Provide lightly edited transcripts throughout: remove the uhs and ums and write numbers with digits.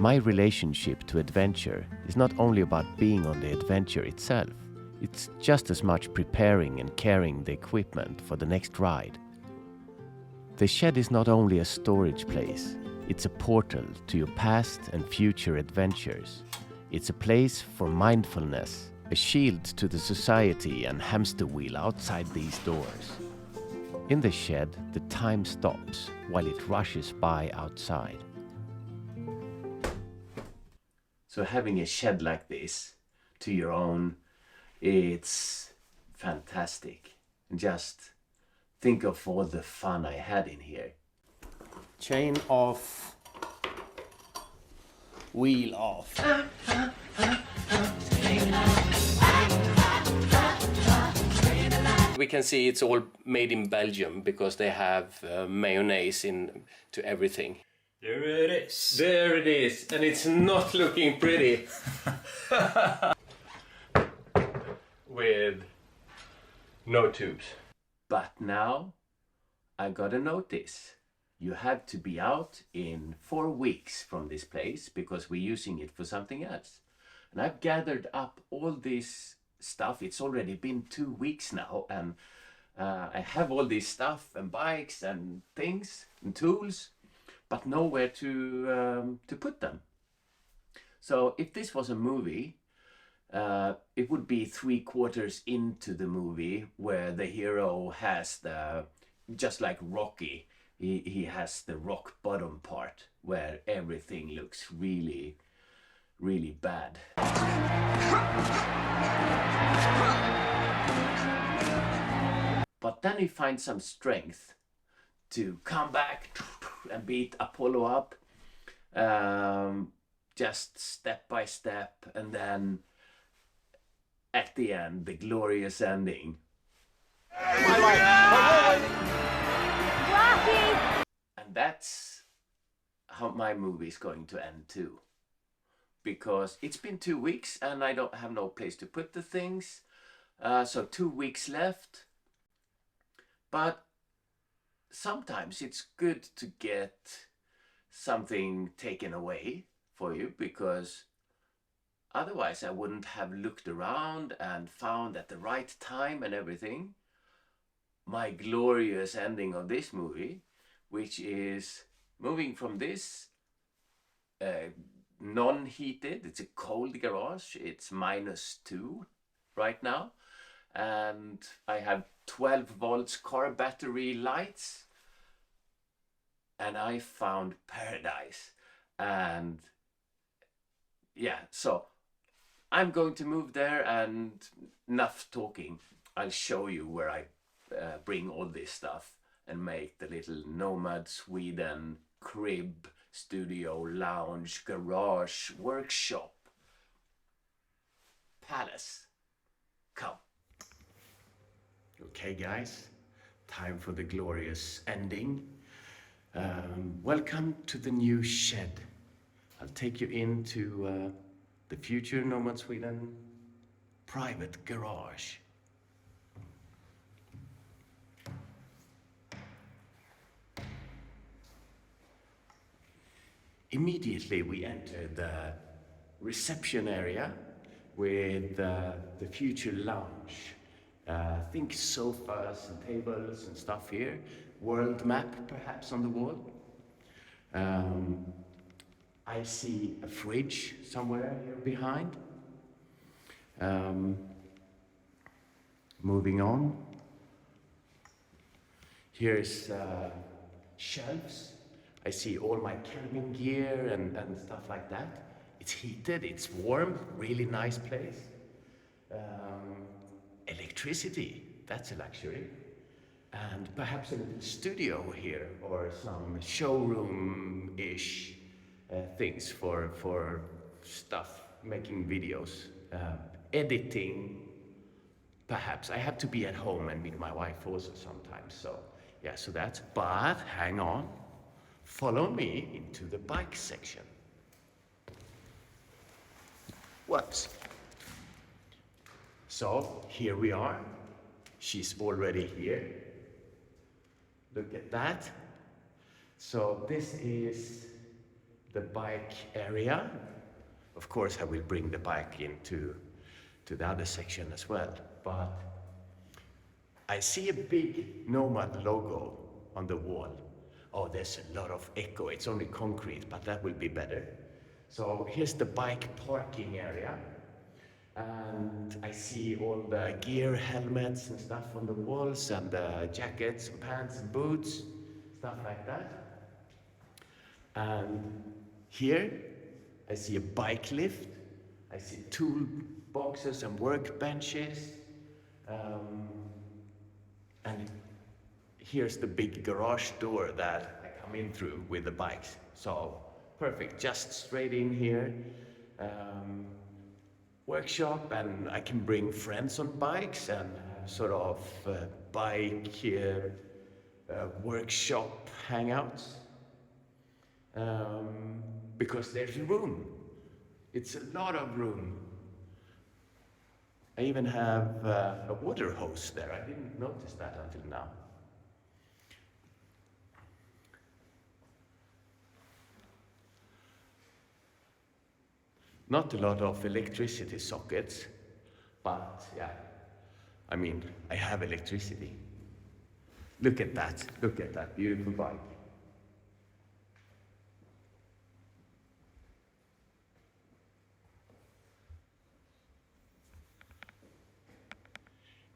My relationship to adventure is not only about being on the adventure itself, it's just as much preparing and carrying the equipment for the next ride. The shed is not only a storage place, it's a portal to your past and future adventures. It's a place for mindfulness, a shield to the society and hamster wheel outside these doors. In the shed, the time stops while it rushes by outside. So having a shed like this to your own, it's fantastic. Just think of all the fun I had in here. Chain off, wheel off. We can see it's all made in Belgium because they have mayonnaise to everything. There it is. There it is, and it's not looking pretty. With no tubes. But now I got a notice. You have to be out in 4 weeks from this place because we're using it for something else. And I've gathered up all this stuff. It's already been 2 weeks now, and I have all this stuff and bikes and things and tools, but nowhere to put them. So if this was a movie, it would be 3/4 into the movie where the hero has just like Rocky, he has the rock bottom part where everything looks really, really bad. But then he finds some strength to come back and beat Apollo up, just step by step, and then at the end, the glorious ending. And that's how my movie is going to end too. Because it's been 2 weeks and I don't have no place to put the things. So 2 weeks left. But sometimes it's good to get something taken away for you, because otherwise I wouldn't have looked around and found at the right time and everything my glorious ending of this movie, which is moving from this non-heated, it's a cold garage, it's -2 right now, and I have 12 volts car battery lights, and I found paradise. And yeah, so I'm going to move there, and enough talking. I'll show you where I bring all this stuff and make the little Nomad Sweden crib, studio, lounge, garage, workshop, palace. Come. Okay guys, time for the glorious ending. Welcome to the new shed. I'll take you into the future Nomad Sweden private garage. Immediately we enter the reception area with the future lounge. Think sofas and tables and stuff here. World map perhaps on the wall. I see a fridge somewhere here behind. Moving on. Here's shelves. I see all my camping gear and stuff like that. It's heated, it's warm, really nice place. Electricity, that's a luxury. And perhaps a little studio here, or some showroom-ish things for stuff, making videos, editing. Perhaps I have to be at home and meet my wife also sometimes. So yeah, so that's, but hang on. Follow me into the bike section. Whoops. So here we are. She's already here. Look at that. So this is the bike area. Of course, I will bring the bike into the other section as well, but I see a big Nomad logo on the wall. Oh, there's a lot of echo. It's only concrete, but that will be better. So here's the bike parking area. And I see all the gear, helmets and stuff on the walls, and jackets and pants and boots, stuff like that. And here I see a bike lift. I see tool boxes and workbenches. And here's the big garage door that I come in through with the bikes. So perfect, just straight in here. Workshop, and I can bring friends on bikes and sort of bike workshop hangouts. Because there's room. It's a lot of room. I even have a water hose there. I didn't notice that until now. Not a lot of electricity sockets, but yeah, I mean, I have electricity. Look at that beautiful bike.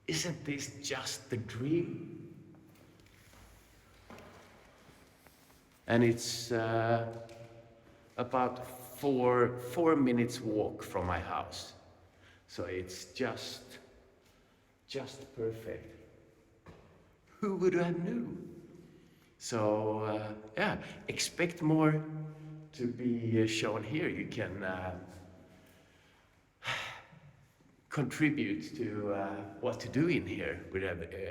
Isn't this just the dream? And it's about four minutes walk from my house. So it's just perfect. Who would have knew? So yeah, expect more to be shown here. You can contribute to what to do in here with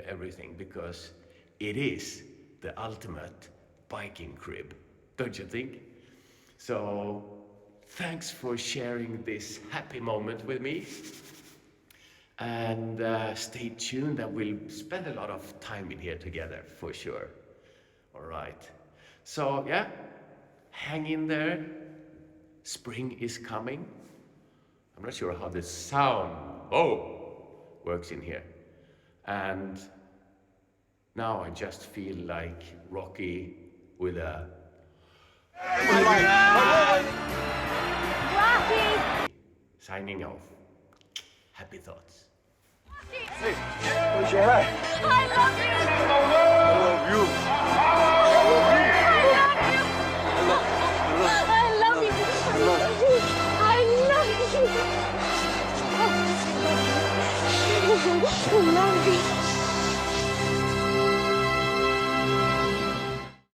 everything, because it is the ultimate biking crib, don't you think? So thanks for sharing this happy moment with me, and stay tuned, and we'll spend a lot of time in here together for sure. All right, so yeah, hang in there. Spring is coming. I'm not sure how the sound works in here, and now I just feel like Rocky with a Rocky! Signing off. Happy thoughts. Hey, where's your hat? I love you! I love you. I love you! I love you! I love you!